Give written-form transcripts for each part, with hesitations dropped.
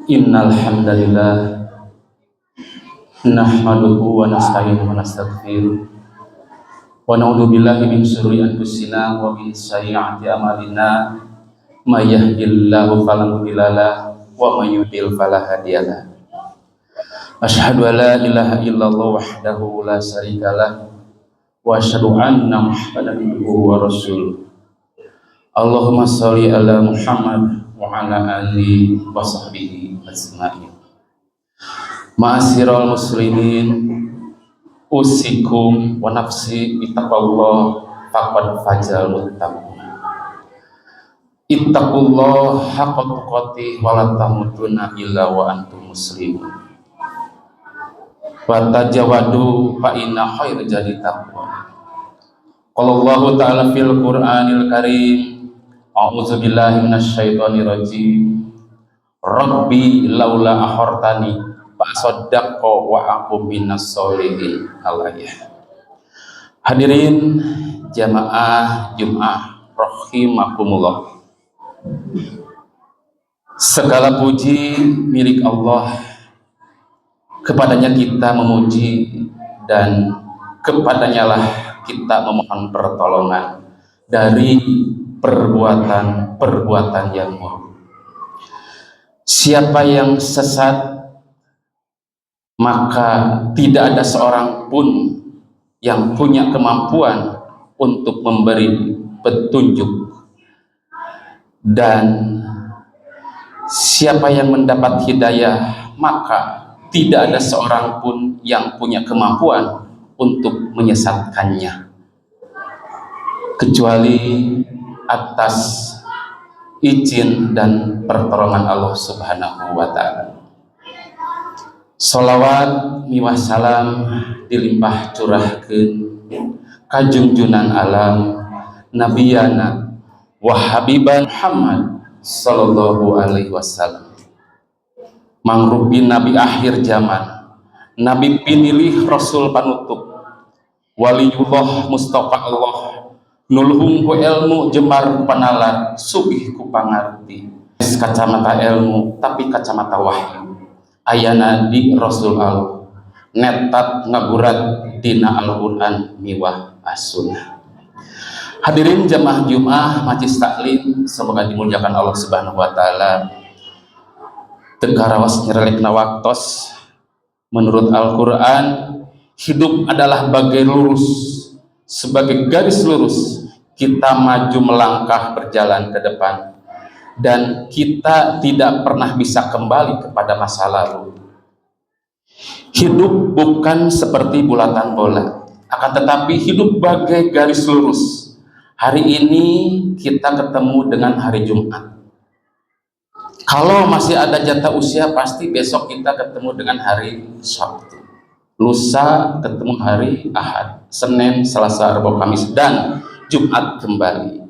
Innal hamdalillah nahmaduhu wa nasta'inuhu wa nastaghfiruh wa na'udzu billahi min syururi anfusina wa min sayyiati a'malina may yahdihillahu fala mudhillalah wa may yudhlil fala hadiyalah. Asyhadu an la ilaha illallah wahdahu la syarikalah wa asyhadu anna Muhammadan abduhu wa rasuluh. Allahumma sholli ala Muhammad wa ala alihi wa sahbihi ajma'in. Ma'asyiral muslimin, usikum wa nafsi bittaqwallah faqad fazal muttaqun. Ittaqullah haqqa tuqatih wa la tamutunna illa wa antum muslimun. Wa tajawadu fa inna khairal jadi taqwa. Qala Allah ta'ala fil Qur'anil Karim, a'udzu billahi minasyaitonir rajim. Rabbi laula akhartani fa saddaqqa wa aqum minas sholihin. Hadirin jamaah Jumat rahimakumullah. Segala puji milik Allah, kepadanya kita memuji dan kepadanya lah kita memohon pertolongan dari perbuatan-perbuatan yang buruk. Siapa yang sesat, maka tidak ada seorang pun yang punya kemampuan untuk memberi petunjuk, dan siapa yang mendapat hidayah, maka tidak ada seorang pun yang punya kemampuan untuk menyesatkannya kecuali atas izin dan pertolongan Allah Subhanahu wa ta'ala. Sholawat miwah salam dilimpah curahkeun ka junjunan alam nabiyana wa habiban Muhammad sallallahu alaihi wasallam, mangrupi nabi akhir zaman, nabi pinilih rasul panutup, waliullah mustafa Allah, nulhung ku ilmu jembar ku panalar, sugih ku pangarti, kacamata ilmu tapi kacamata wahyu, ayana di rasul Allah, netat ngagurat dina Al-Quran miwah as-sunnah. Hadirin jamaah Jumat majlis taklim, semoga dimuliakan Allah Subhanahu wa ta'ala. Tegarawas nyerelekna waktos, menurut Al-Quran hidup adalah bagai lurus, sebagai garis lurus kita maju melangkah berjalan ke depan, dan kita tidak pernah bisa kembali kepada masa lalu. Hidup bukan seperti bulatan bola, akan tetapi hidup bagai garis lurus. Hari ini kita ketemu dengan hari Jumat. Kalau masih ada jatah usia, pasti besok kita ketemu dengan hari Sabtu. Lusa ketemu hari Ahad, Senin, Selasa, Rabu, Kamis, dan Jumat kembali.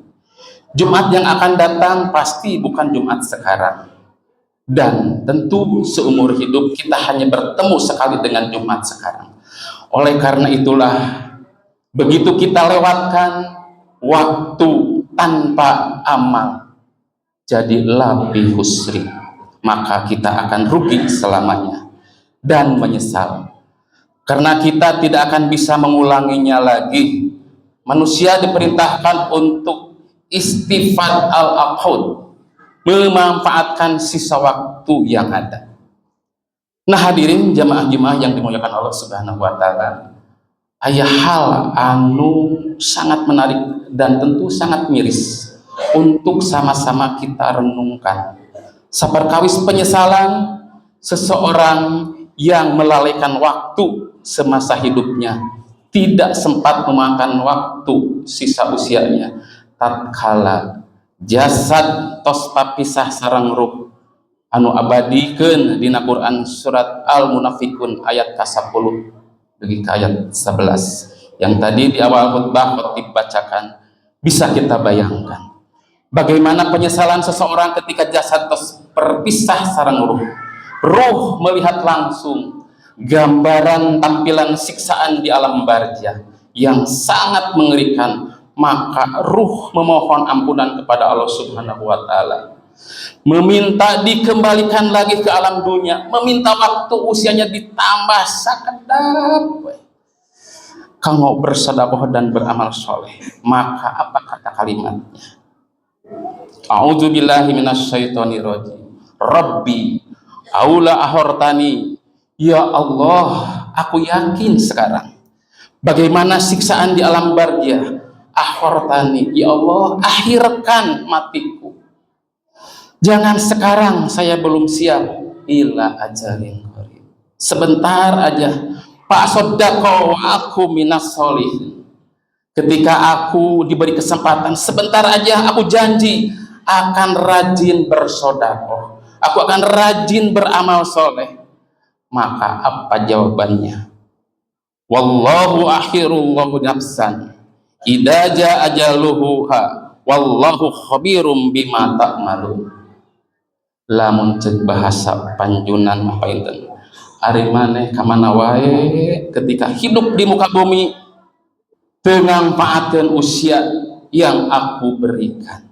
Jumat yang akan datang pasti bukan Jumat sekarang. Dan tentu seumur hidup kita hanya bertemu sekali dengan Jumat sekarang. Oleh karena itulah, begitu kita lewatkan waktu tanpa amal, jadi labi husri, maka kita akan rugi selamanya dan menyesal, karena kita tidak akan bisa mengulanginya lagi. Manusia diperintahkan untuk istifad al-aqud, memanfaatkan sisa waktu yang ada. Nah hadirin jamaah-jamaah yang dimuliakan Allah Subhanahu wa ta'ala, aya hal anu sangat menarik dan tentu sangat miris untuk sama-sama kita renungkan. Saperkawis penyesalan seseorang yang melalaikan waktu semasa hidupnya, tidak sempat memakan waktu sisa usianya, tatkala jasad tos papisah sareng ruh anu abadikeun dina Quran surat Al-Munafikun ayat ke-10 bagi ayat 11 yang tadi di awal khutbah khotib bacakan. Bisa kita bayangkan bagaimana penyesalan seseorang ketika jasad terpisah sareng ruh. Ruh melihat langsung gambaran tampilan siksaan di alam barzah yang sangat mengerikan, maka ruh memohon ampunan kepada Allah Subhanahu wa ta'ala. meminta dikembalikan lagi ke alam dunia, meminta waktu usianya ditambah sakedap kanggo bersedekah dan beramal soleh. Maka apa kata kalimatnya? A'udzubillahi minasyaitonirrajim. Rabbi aula ahortani. Ya Allah, aku yakin sekarang bagaimana siksaan di alam barzah. Ahortani, ya Allah, akhirkan matiku. Jangan sekarang, saya belum siap. Ila ajalin qarib. Sebentar aja. Pak sodako aku minas solihin. Ketika aku diberi kesempatan, sebentar aja aku janji akan rajin bersodakoh, aku akan rajin beramal soleh. Maka apa jawabannya? Wallahu akhirullahu nafsan idza jaa ajaluha wallahu khabirum bima ta'malun. Lamun cek bahasa panjunan apa itu? Ari maneh ka mana wae ketika hidup di muka bumi dengan paatkeun usia yang aku berikan.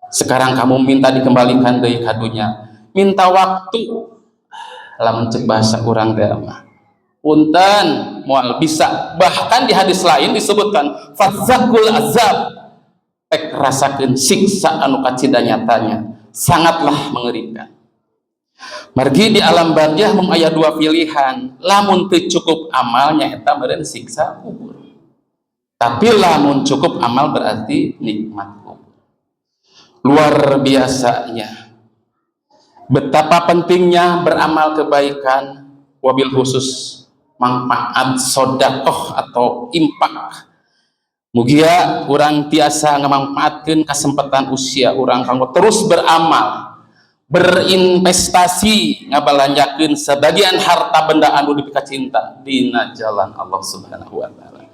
Sekarang kamu minta dikembalikan deui ka dunya, minta waktu. Lamun cek bahasa urang teh mah punten moal bisa. Bahkan di hadis lain disebutkan fadzakul azab, ek rasakeun siksa anu kacida nyatanya sangatlah mengerikan. Margi di alam barzah mung aya dua pilihan. Lamun teu cukup amalnya eta meureun siksa kubur. Tapi lamun cukup amal berarti nikmat kubur. Luar biasanya betapa pentingnya beramal kebaikan, wabil khusus manfaat sodakoh atau impak. Mugia urang tiasa ngamanfaatkeun kesempatan usia urang kanggo terus beramal, berinvestasi, ngabalanjakeun sebagian harta benda anu dipikacinta dina jalan Allah Subhanahu wa taala.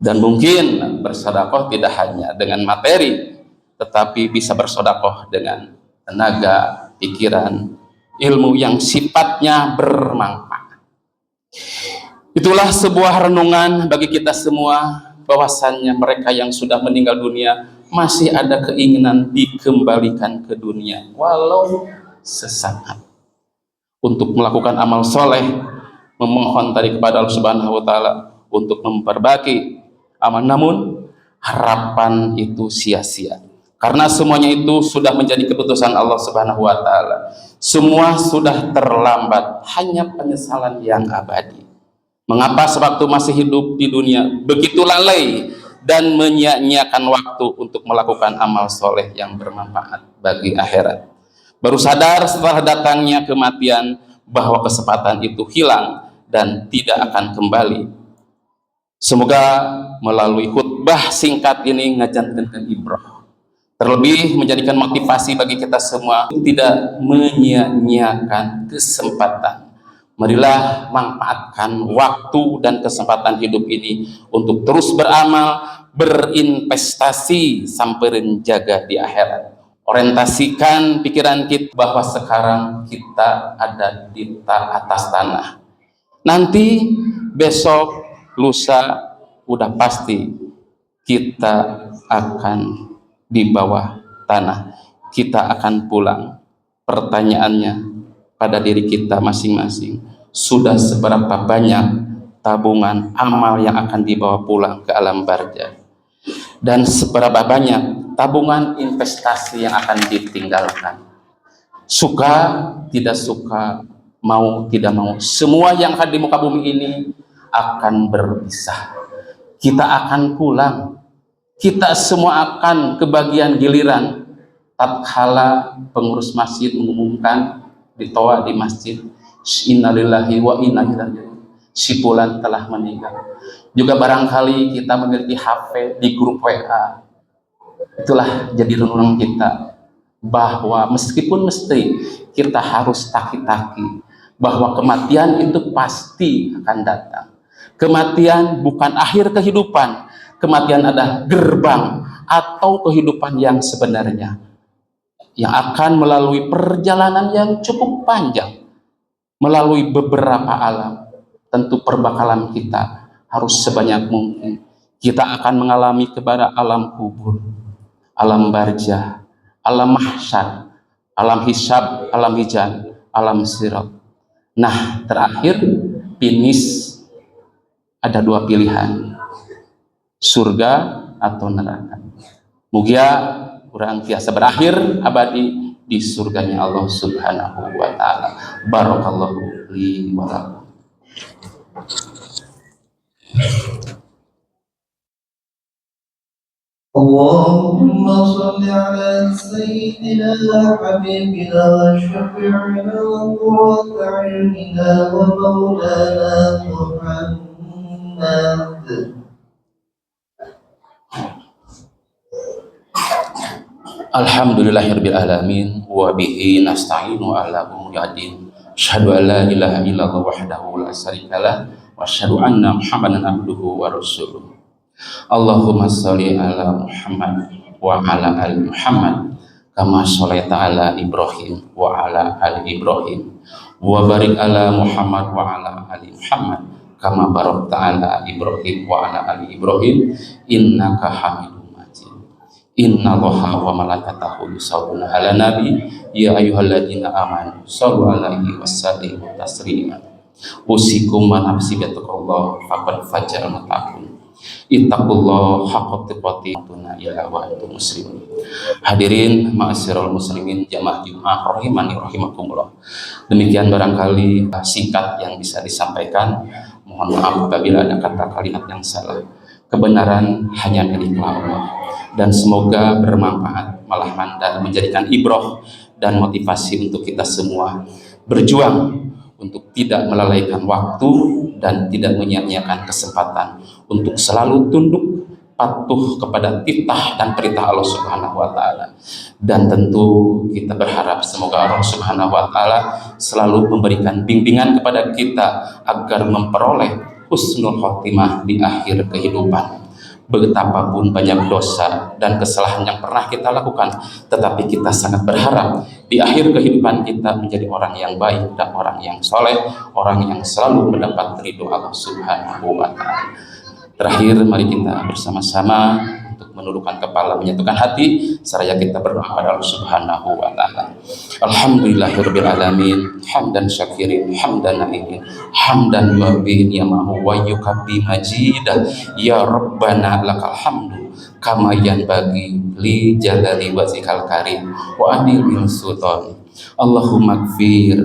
Dan mungkin bersedekah tidak hanya dengan materi, tetapi bisa bersedekah dengan tenaga, pikiran, ilmu yang sifatnya bermanfaat. Itulah sebuah renungan bagi kita semua, bahwasannya mereka yang sudah meninggal dunia masih ada keinginan dikembalikan ke dunia walau sesaat untuk melakukan amal soleh, memohon tadi kepada Allah Subhanahu wa taala untuk memperbaiki amal. Namun harapan itu sia-sia karena semuanya itu sudah menjadi keputusan Allah Subhanahu wa taala. Semua sudah terlambat, hanya penyesalan yang abadi. Mengapa sewaktu masih hidup di dunia begitu lalai dan menyia-nyiakan waktu untuk melakukan amal soleh yang bermanfaat bagi akhirat? Baru sadar setelah datangnya kematian bahwa kesempatan itu hilang dan tidak akan kembali. Semoga melalui khutbah singkat ini ngajantenkeun ibrah, terlebih menjadikan motivasi bagi kita semua tidak menyia-nyiakan kesempatan. Marilah manfaatkan waktu dan kesempatan hidup ini untuk terus beramal, berinvestasi sampai jaga di akhirat. Orientasikan pikiran kita bahwa sekarang kita ada di atas tanah. Nanti besok, lusa, udah pasti kita akan di bawah tanah. Kita akan pulang. Pertanyaannya pada diri kita masing-masing, sudah seberapa banyak tabungan amal yang akan dibawa pulang ke alam barzah, dan seberapa banyak tabungan investasi yang akan ditinggalkan? Suka tidak suka, mau tidak mau, semua yang ada di muka bumi ini akan berpisah. Kita akan pulang, kita semua akan kebagian giliran tatkala pengurus masjid mengumumkan di toa di masjid, innalillahi wa inna ilaihi raji'un, si fulan telah meninggal. Juga barangkali kita memiliki HP di grup WA. Itulah jadi renungan kita, bahwa meskipun mesti kita harus taki-taki bahwa kematian itu pasti akan datang. Kematian bukan akhir kehidupan, kematian adalah gerbang atau kehidupan yang sebenarnya, yang akan melalui perjalanan yang cukup panjang, melalui beberapa alam. Tentu perbakalan kita harus sebanyak mungkin. Kita akan mengalami kepada alam kubur, alam barzah, alam mahsyar, alam hisab, alam hijab, alam sirat. Nah, terakhir finish ada dua pilihan, surga atau neraka. Mugia orang biasa berakhir abadi di surganya Allah Subhanahu wa taala. Barakallahu li wa lakum. اللهم صل على سيدنا حبيبنا وشفيعنا وقرة عيننا ومولانا محمد. Alhamdulillahirabbil alamin wa bihi nasta'inu ala umuri din. Asyhadu an la ilaha illallah wahdahu la syarikalah wa asyhadu anna Muhammadan abduhu wa rasuluh. Allahumma sholli ala Muhammad wa ala ali Muhammad kama sholaita ala Ibrahim wa ala ali Ibrahim wa barik ala Muhammad wa ala ali Muhammad kama barakta ala Ibrahim wa ala ali Ibrahim innaka Hamidum Majid. Innallaha wa malaikatahu yusholluna ala nabi ya ayyuhalladzina amanu shollu alaihi wasallimu taslima. Usikum wa nafsi bittaqullah faqad fajar matakum. Ittaqullah haqqa tuqatih ila wa antum muslimun. Hadirin ma'asyiral muslimin jamaah Jumat rahimani rahimakumullah. Demikian barangkali singkat yang bisa disampaikan. Mohon maaf apabila ada kata kalimat yang salah. Kebenaran hanya milik Allah dan semoga bermanfaat, malah mandar menjadikan ibrah dan motivasi untuk kita semua berjuang untuk tidak melalaikan waktu dan tidak menyia-nyiakan kesempatan untuk selalu tunduk patuh kepada titah dan perintah Allah Subhanahu wa taala. Dan tentu kita berharap semoga Allah Subhanahu wa taala selalu memberikan bimbingan kepada kita agar memperoleh husnul khotimah di akhir kehidupan. Betapapun banyak dosa dan kesalahan yang pernah kita lakukan, tetapi kita sangat berharap di akhir kehidupan kita menjadi orang yang baik dan orang yang soleh, orang yang selalu mendapat ridho Allah Subhanahu wa ta'ala. Terakhir, mari kita bersama-sama untuk menundukkan kepala, menyatukan hati, seraya kita berdoa pada Allah Subhanahu wa ta'ala. Alhamdulillahirabbil alamin, hamdan syakirin, hamdan na'imin, hamdan yu'abbi ni'amahu wa yukabbi majidah. Ya Rabbana lakal hamdu kama yanbaghi li jalali wajhikal karim wa adil min sultani. Allahumma gfir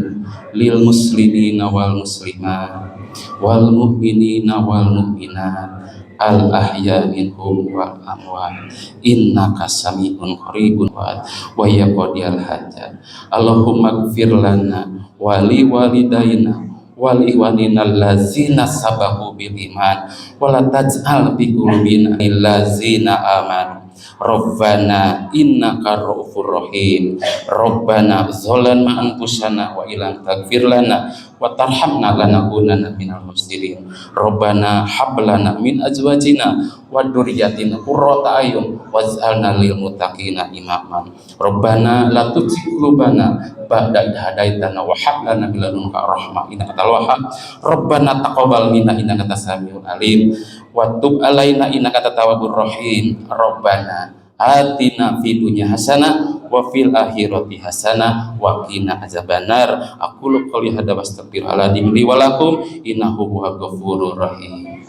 lil muslimina wal muslimat wal mu'minina wal mu'minat al ahya minhum wal amwat innaka sami'un qaribun wa yaqdiyal hajat. Allahumma gfir lana wa li walidayna wal ikhwanina allazina sabahu bil iman wa la taj'al bi qulubina allazina amanu. Rabbana innaka ra'ufur rahim. Rabbana zalamna anfusana wa illam taghfir lana wa tarhamna lanakunanna minal khasirin. Rabbana hab lana min azwajina wa dzurriyyatina qurrata a'yun waj'alna lil muttaqina imaman. Rabbana la tuzigh qulubana ba'da idh hadaitana wa hab lana min ladunka rahmah innaka antal wahhab. Rabbana taqabbal minna innaka antas samiul alim wa tub alaina innaka antat tawwabur rahim. Rabbana atina fid dunya hasanah wa fil akhirati hasanah wa qina azabannar. Aqulu qouli hadza wastaghfirullahaladzim li wa lakum innahu huwal ghafurur rahim.